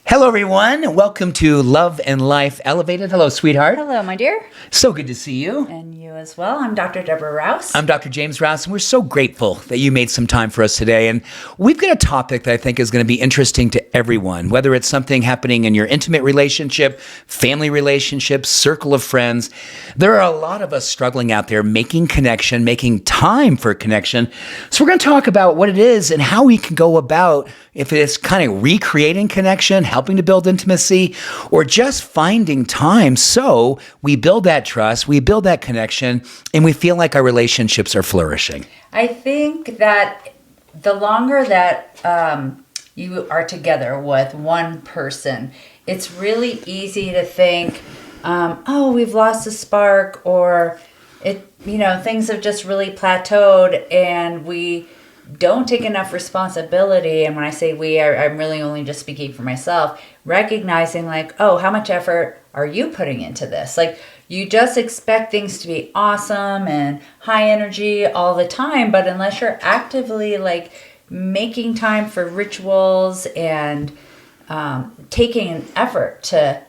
Hello, everyone, and welcome to Love and Life Elevated. Hello, sweetheart. Hello, my dear. So good to see you. And you as well. I'm Dr. Deborah Rouse. I'm Dr. James Rouse, and we're so grateful that you made some time for us today. And we've got a topic that I think is going to be interesting to everyone, whether it's something happening in your intimate relationship, family relationships, circle of friends. There are a lot of us struggling out there making connection, making time for connection. So we're going to talk about what it is and how we can go about if it's kind of recreating connection, helping to build intimacy, or just finding time so we build that trust, we build that connection, and we feel like our relationships are flourishing. I think that the longer that you are together with one person, it's really easy to think, oh, we've lost a spark, or things have just really plateaued, and we don't take enough responsibility. And when I say we, I'm really only just speaking for myself, recognizing like, oh, how much effort are you putting into this? Like, you just expect things to be awesome and high energy all the time, but unless you're actively like making time for rituals and taking an effort to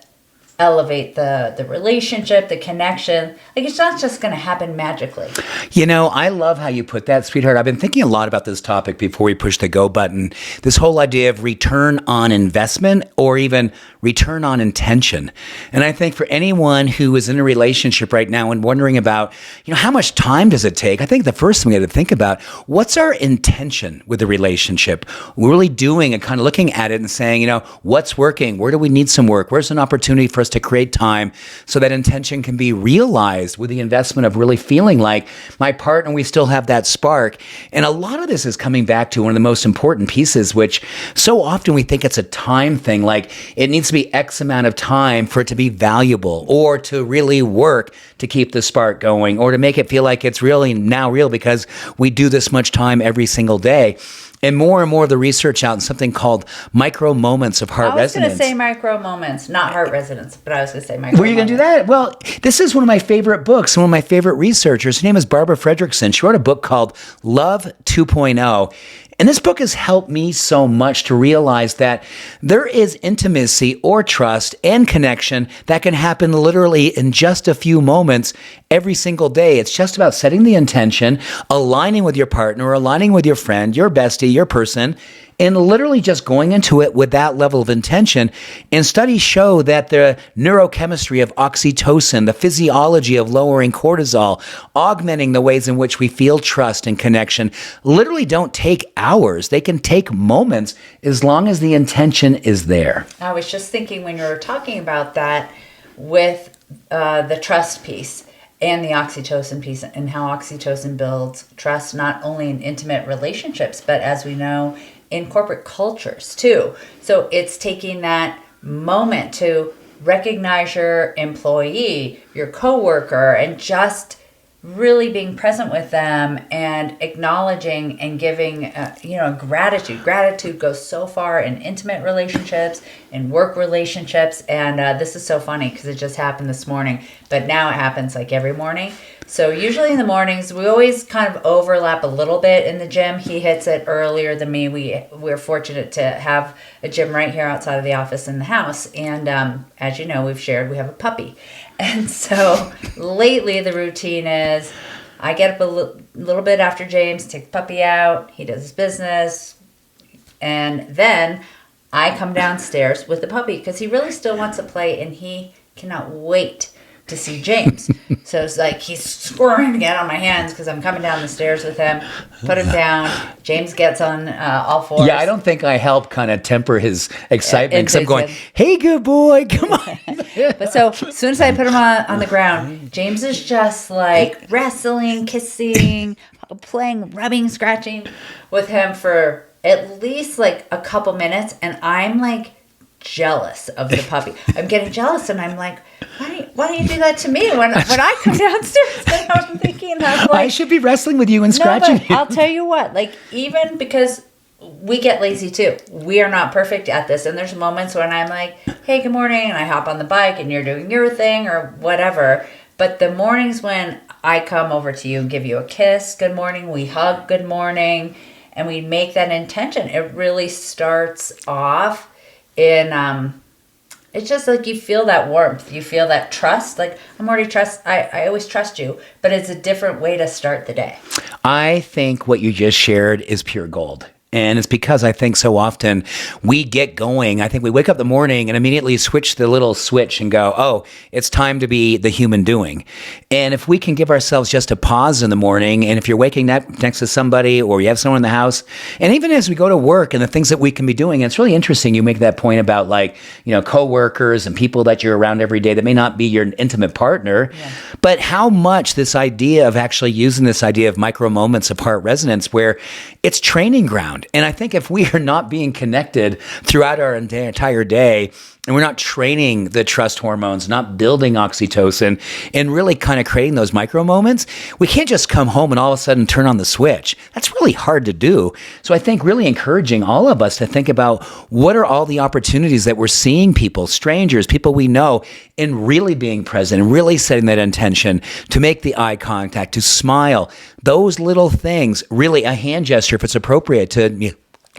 elevate the relationship, the connection, like it's not just going to happen magically. You know, I love how you put that, sweetheart. I've been thinking a lot about this topic before we push the go button. This whole idea of return on investment or even return on intention. And I think for anyone who is in a relationship right now and wondering about, how much time does it take? I think the first thing we have to think about, what's our intention with the relationship? We're really doing and kind of looking at it and saying, what's working? Where do we need some work? Where's an opportunity for us to create time so that intention can be realized with the investment of really feeling like my partner, we still have that spark. And a lot of this is coming back to one of the most important pieces, which so often we think it's a time thing, like it needs to be X amount of time for it to be valuable or to really work to keep the spark going or to make it feel like it's really now real because we do this much time every single day. And more of the research out in something called Micromoments of heart resonance. I was going to say Micromoments, not heart resonance, but I was going to say Micromoments. Were you going to do that? Well, this is one of my favorite books, one of my favorite researchers. Her name is Barbara Fredrickson. She wrote a book called Love 2.0. And this book has helped me so much to realize that there is intimacy or trust and connection that can happen literally in just a few moments every single day. It's just about setting the intention, aligning with your partner, aligning with your friend, your bestie, your person, and literally just going into it with that level of intention. And studies show that the neurochemistry of oxytocin, the physiology of lowering cortisol, augmenting the ways in which we feel trust and connection, literally don't take hours. They can take moments as long as the intention is there. I was just thinking when you were talking about that with the trust piece and the oxytocin piece and how oxytocin builds trust, not only in intimate relationships, but as we know, in corporate cultures too. So it's taking that moment to recognize your employee, your coworker, and just really being present with them and acknowledging and giving, gratitude. Gratitude goes so far in intimate relationships, in work relationships. And this is so funny because it just happened this morning, but now it happens like every morning. So usually in the mornings, we always kind of overlap a little bit in the gym. He hits it earlier than me. We're fortunate to have a gym right here outside of the office in the house. And as you know, we've shared, we have a puppy. And so lately the routine is I get up a little bit after James, take the puppy out, he does his business, and then I come downstairs with the puppy because he really still wants to play and he cannot wait to see James. So it's like he's squirming to get on my hands because I'm coming down the stairs with him, put him down. James gets on all fours. Yeah, I don't think I help kind of temper his excitement because I'm going, hey, good boy, come on. But so as soon as I put him on the ground, James is just like wrestling, kissing, playing, rubbing, scratching with him for at least like a couple minutes. And I'm like jealous of the puppy. I'm getting jealous and I'm like, why do you do that to me when I come downstairs? And I'm thinking that's like, I should be wrestling with you and scratching you. I'll tell you what, like even because we get lazy too. We are not perfect at this. And there's moments when I'm like, hey, good morning. And I hop on the bike and you're doing your thing or whatever. But the mornings when I come over to you and give you a kiss, good morning, we hug, good morning, and we make that intention. It really starts off in it's just like you feel that warmth, you feel that trust. Like I always trust you, but it's a different way to start the day. I think what you just shared is pure gold. And it's because I think so often we get going. I think we wake up in the morning and immediately switch the little switch and go, oh, it's time to be the human doing. And if we can give ourselves just a pause in the morning, and if you're waking up next to somebody or you have someone in the house, and even as we go to work and the things that we can be doing, it's really interesting you make that point about like, coworkers and people that you're around every day that may not be your intimate partner, but how much this idea of actually using this idea of micro moments of heart resonance where it's training ground. And I think if we are not being connected throughout our entire day, and we're not training the trust hormones, not building oxytocin, and really kind of creating those micro moments, we can't just come home and all of a sudden turn on the switch. That's really hard to do. So I think really encouraging all of us to think about what are all the opportunities that we're seeing people, strangers, people we know, and really being present and really setting that intention to make the eye contact, to smile. Those little things, really a hand gesture if it's appropriate to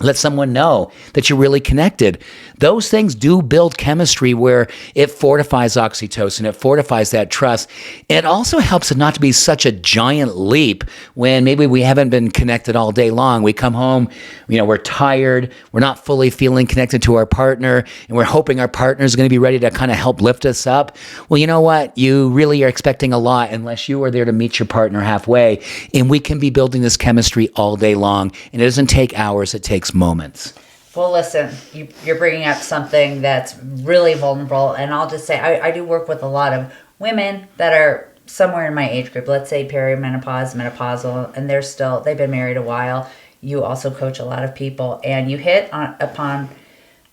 let someone know that you're really connected. Those things do build chemistry where it fortifies oxytocin, it fortifies that trust. It also helps it not to be such a giant leap when maybe we haven't been connected all day long. We come home, we're tired, we're not fully feeling connected to our partner, and we're hoping our partner is going to be ready to kind of help lift us up. Well, you know what? You really are expecting a lot unless you are there to meet your partner halfway, and we can be building this chemistry all day long, and it doesn't take hours, it takes moments. Well, listen, you're bringing up something that's really vulnerable, and I'll just say I do work with a lot of women that are somewhere in my age group, let's say perimenopause, menopausal, and they've been married a while. You also coach a lot of people, and you hit upon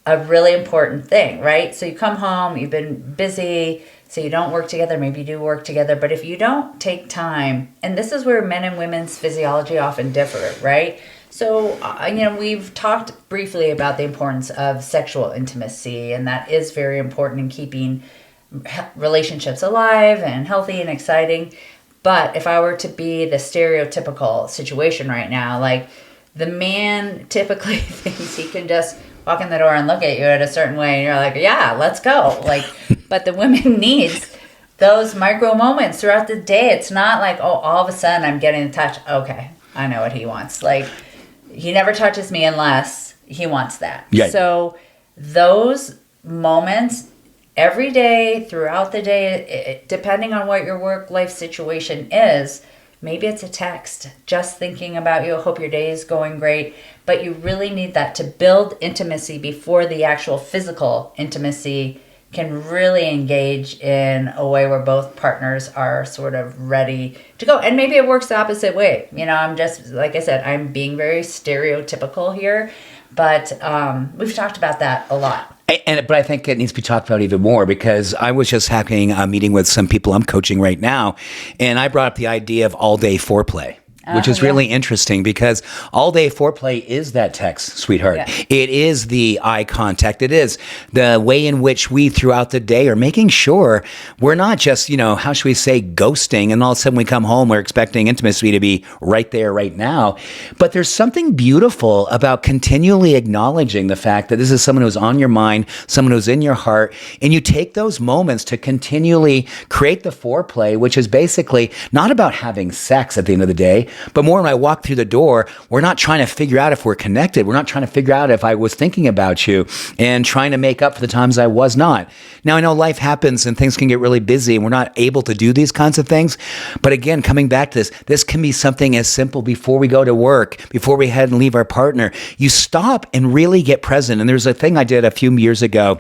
a really important thing, right? So you come home, you've been busy, so you don't work together, maybe you do work together, but if you don't take time, and this is where men and women's physiology often differ, right? So, we've talked briefly about the importance of sexual intimacy, and that is very important in keeping relationships alive and healthy and exciting. But if I were to be the stereotypical situation right now, like the man typically thinks he can just walk in the door and look at you in a certain way, and you're like, yeah, let's go. But the woman needs those micro moments throughout the day. It's not like, oh, all of a sudden I'm getting in touch. Okay, I know what he wants. He never touches me unless he wants that. Yeah. So those moments every day, throughout the day, depending on what your work-life situation is, maybe it's a text, just thinking about you, hope your day is going great, but you really need that to build intimacy before the actual physical intimacy can really engage in a way where both partners are sort of ready to go. And maybe it works the opposite way. I'm just, like I said, I'm being very stereotypical here, but we've talked about that a lot. But I think it needs to be talked about even more because I was just having a meeting with some people I'm coaching right now, and I brought up the idea of all-day foreplay. Which is really interesting because all day foreplay is that text, sweetheart. Yeah. It is the eye contact. It is the way in which we throughout the day are making sure we're not just, how should we say, ghosting, and all of a sudden we come home, we're expecting intimacy to be right there, right now. But there's something beautiful about continually acknowledging the fact that this is someone who's on your mind, someone who's in your heart, and you take those moments to continually create the foreplay, which is basically not about having sex at the end of the day, but more when I walk through the door, we're not trying to figure out if we're connected. We're not trying to figure out if I was thinking about you and trying to make up for the times I was not. Now, I know life happens and things can get really busy and we're not able to do these kinds of things. But again, coming back to this can be something as simple before we go to work, before we head and leave our partner. You stop and really get present. And there's a thing I did a few years ago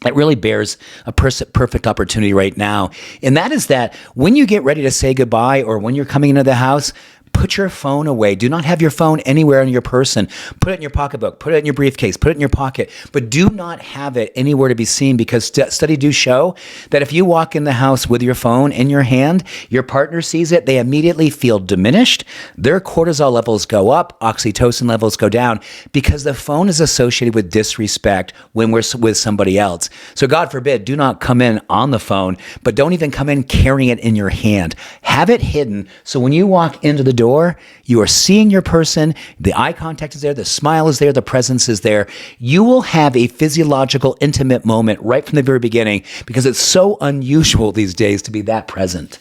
that really bears a perfect opportunity right now. And that is that when you get ready to say goodbye or when you're coming into the house, put your phone away. Do not have your phone anywhere on your person. Put it in your pocketbook. Put it in your briefcase. Put it in your pocket. But do not have it anywhere to be seen because studies do show that if you walk in the house with your phone in your hand, your partner sees it, they immediately feel diminished. Their cortisol levels go up. Oxytocin levels go down because the phone is associated with disrespect when we're with somebody else. So God forbid, do not come in on the phone, but don't even come in carrying it in your hand. Have it hidden so when you walk into the door, door, you are seeing your person, the eye contact is there, the smile is there, the presence is there. You will have a physiological, intimate moment right from the very beginning because it's so unusual these days to be that present.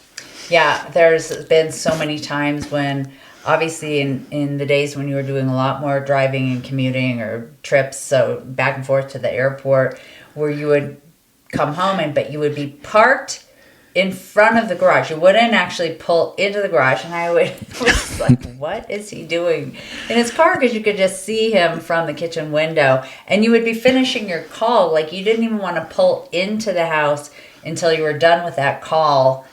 Yeah, there's been so many times when, obviously, in the days when you were doing a lot more driving and commuting or trips, so back and forth to the airport, where you would come home but you would be parked in front of the garage. You wouldn't actually pull into the garage, and I was like, what is he doing in his car? Because you could just see him from the kitchen window, and you would be finishing your call. Like, you didn't even want to pull into the house until you were done with that call,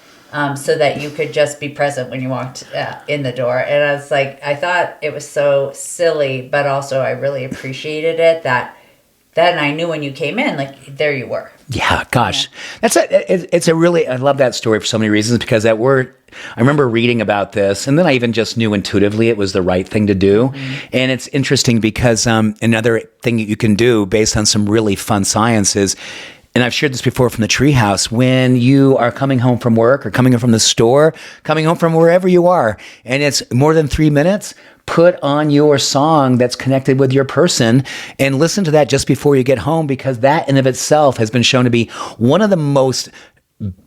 so that you could just be present when you walked in the door. And I was like, I thought it was so silly, but also I really appreciated it that then I knew when you came in, like, there you were. Yeah, gosh. It's a really, I love that story for so many reasons, because I remember reading about this, and then I even just knew intuitively it was the right thing to do. Mm-hmm. And it's interesting because another thing that you can do based on some really fun science is, and I've shared this before from the treehouse, when you are coming home from work or coming home from the store, coming home from wherever you are, and it's more than 3 minutes, put on your song that's connected with your person and listen to that just before you get home, because that in of itself has been shown to be one of the most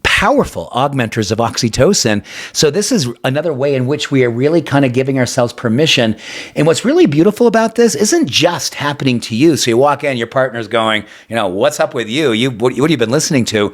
powerful augmenters of oxytocin. So this is another way in which we are really kind of giving ourselves permission. And what's really beautiful about this isn't just happening to you. So you walk in, your partner's going, what's up with you? What have you been listening to?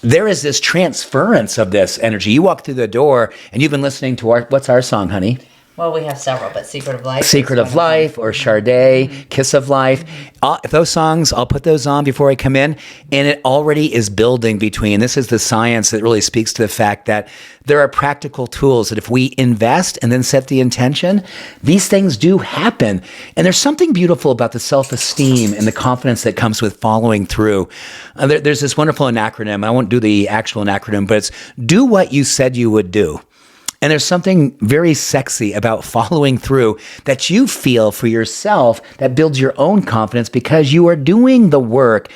There is this transference of this energy. You walk through the door and you've been listening to what's our song, honey? Well, we have several, but Secret of Life. Secret of Life or Sade, Kiss of Life. If those songs, I'll put those on before I come in, and it already is building between. This is the science that really speaks to the fact that there are practical tools that if we invest and then set the intention, these things do happen. And there's something beautiful about the self-esteem and the confidence that comes with following through. There's this wonderful acronym. I won't do the actual acronym, but it's do what you said you would do. And there's something very sexy about following through that you feel for yourself that builds your own confidence because you are doing the work.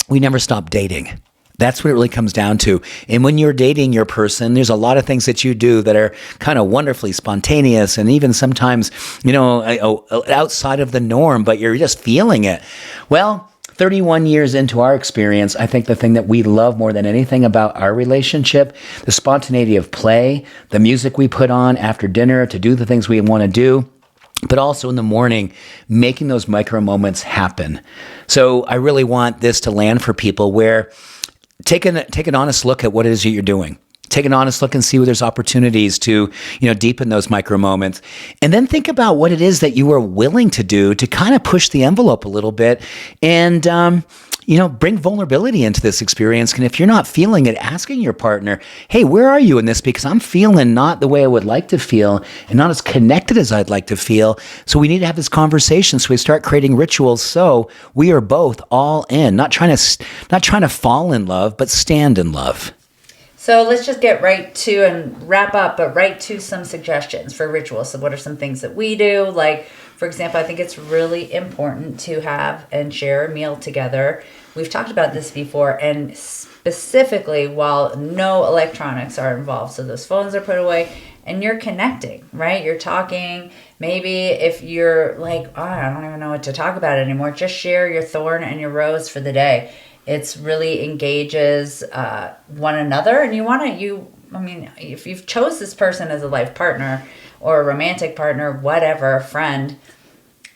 We never stop dating. That's what it really comes down to. And when you're dating your person, there's a lot of things that you do that are kind of wonderfully spontaneous and even sometimes, outside of the norm, but you're just feeling it. Well, 31 years into our experience, I think the thing that we love more than anything about our relationship, the spontaneity of play, the music we put on after dinner to do the things we want to do, but also in the morning, making those micro moments happen. So I really want this to land for people where take an honest look at what it is that you're doing. Take an honest look and see where there's opportunities to, deepen those micro moments. And then think about what it is that you are willing to do to kind of push the envelope a little bit and, bring vulnerability into this experience. And if you're not feeling it, asking your partner, hey, where are you in this? Because I'm feeling not the way I would like to feel and not as connected as I'd like to feel. So we need to have this conversation. So we start creating rituals. So we are both all in, not trying to fall in love, but stand in love. So let's just get right to and wrap up, but right to some suggestions for rituals. So what are some things that we do? Like, for example, I think it's really important to have and share a meal together. We've talked about this before, and specifically while no electronics are involved. So those phones are put away and you're connecting, right? You're talking. Maybe if you're like, oh, I don't even know what to talk about anymore, just share your thorn and your rose for the day. It's really engages one another, and if you've chose this person as a life partner or a romantic partner, whatever, friend,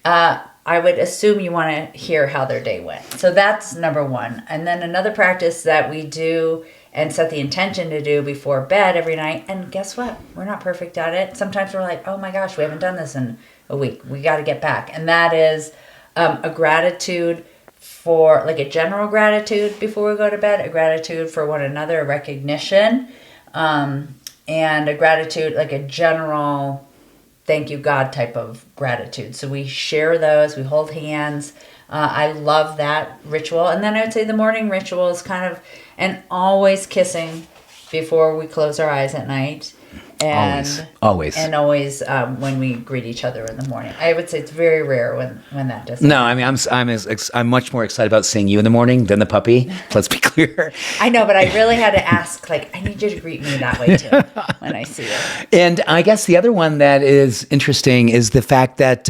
I would assume you want to hear how their day went. So that's number one. And then another practice that we do and set the intention to do before bed every night. And guess what? We're not perfect at it. Sometimes we're like, oh my gosh, we haven't done this in a week. We got to get back. And that is a gratitude for like a general gratitude before we go to bed, a gratitude for one another, a recognition, and a gratitude, like a general thank you God type of gratitude. So we share those, we hold hands. I love that ritual. And then I would say the morning ritual is kind of, and always kissing before we close our eyes at night. and Always. and always when we greet each other in the morning. I would say it's very rare when that doesn't. No, I mean, I'm much more excited about seeing you in the morning than the puppy. Let's be clear. I know, but I really had to ask, like, I need you to greet me that way too when I see you. And I guess the other one that is interesting is the fact that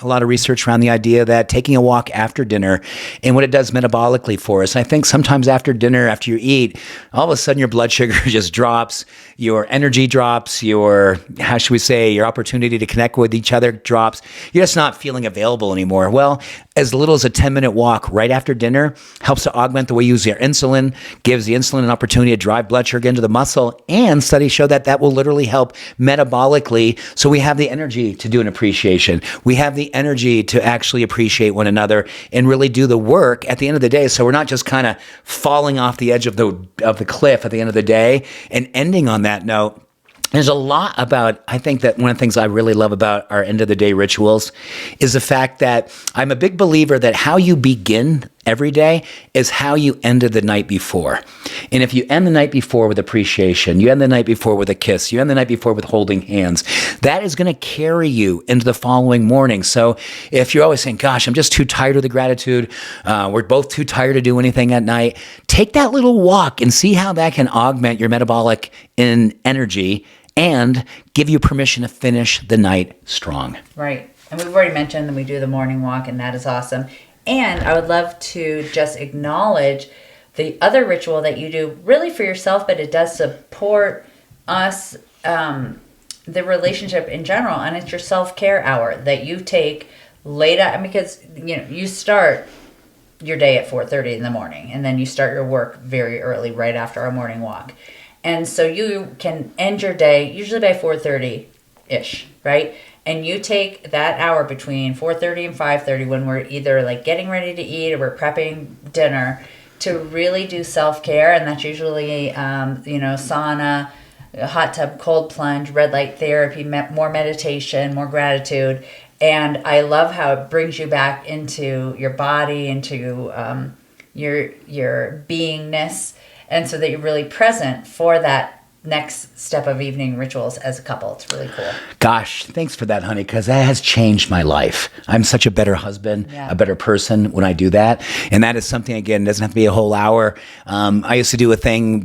a lot of research around the idea that taking a walk after dinner and what it does metabolically for us. And I think sometimes after dinner, after you eat, all of a sudden your blood sugar just drops, your energy drops, your opportunity to connect with each other drops. You're just not feeling available anymore. Well, as little as a 10-minute walk right after dinner helps to augment the way you use your insulin, gives the insulin an opportunity to drive blood sugar into the muscle, and studies show that that will literally help metabolically. So we have the energy to do an appreciation. We have the energy to actually appreciate one another and really do the work at the end of the day. So we're not just kind of falling off the edge of the cliff at the end of the day and ending on that note. There's a lot about, I think that one of the things I really love about our end of the day rituals is the fact that I'm a big believer that how you begin every day is how you ended the night before. And if you end the night before with appreciation, you end the night before with a kiss, you end the night before with holding hands, that is going to carry you into the following morning. So if you're always saying, gosh, I'm just too tired of the gratitude, we're both too tired to do anything at night, take that little walk and see how that can augment your metabolic energy and give you permission to finish the night strong. Right. And we've already mentioned that we do the morning walk, and that is awesome. And I would love to just acknowledge the other ritual that you do really for yourself, but it does support us, the relationship in general, and it's your self-care hour that you take late at, because you start your day at 4:30 in the morning, and then you start your work very early right after our morning walk. And so you can end your day usually by 4:30-ish, right? And you take that hour between 4:30 and 5:30 when we're either like getting ready to eat or we're prepping dinner to really do self-care. And that's usually, sauna, a hot tub, cold plunge, red light therapy, more meditation, more gratitude. And I love how it brings you back into your body, into your beingness, and so that you're really present for that next step of evening rituals as a couple. It's really cool. Gosh, thanks for that, honey, because that has changed my life. I'm such a better husband, a better person when I do that. And that is something, again, doesn't have to be a whole hour. I used to do a thing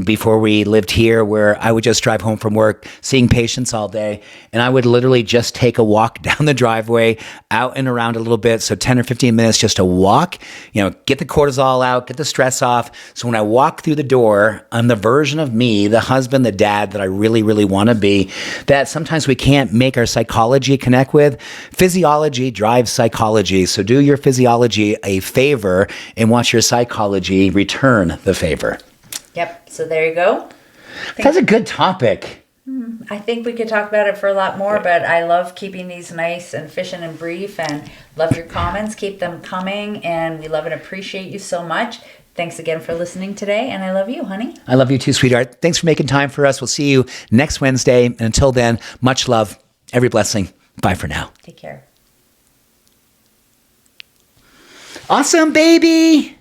before we lived here where I would just drive home from work, seeing patients all day, and I would literally just take a walk down the driveway, out and around a little bit, so 10 or 15 minutes just to walk, get the cortisol out, get the stress off. So when I walk through the door, I'm the version of me, the husband, the dad that I really, really want to be, that sometimes we can't make our psychology connect with. Physiology drives psychology. So do your physiology a favor and watch your psychology return the favor. Yep. So there you go. That's a good topic. I think we could talk about it for a lot more, but I love keeping these nice and efficient and brief, and love your comments. Keep them coming, and we love and appreciate you so much. Thanks again for listening today, and I love you, honey. I love you too, sweetheart. Thanks for making time for us. We'll see you next Wednesday. And until then, much love, every blessing. Bye for now. Take care. Awesome, baby.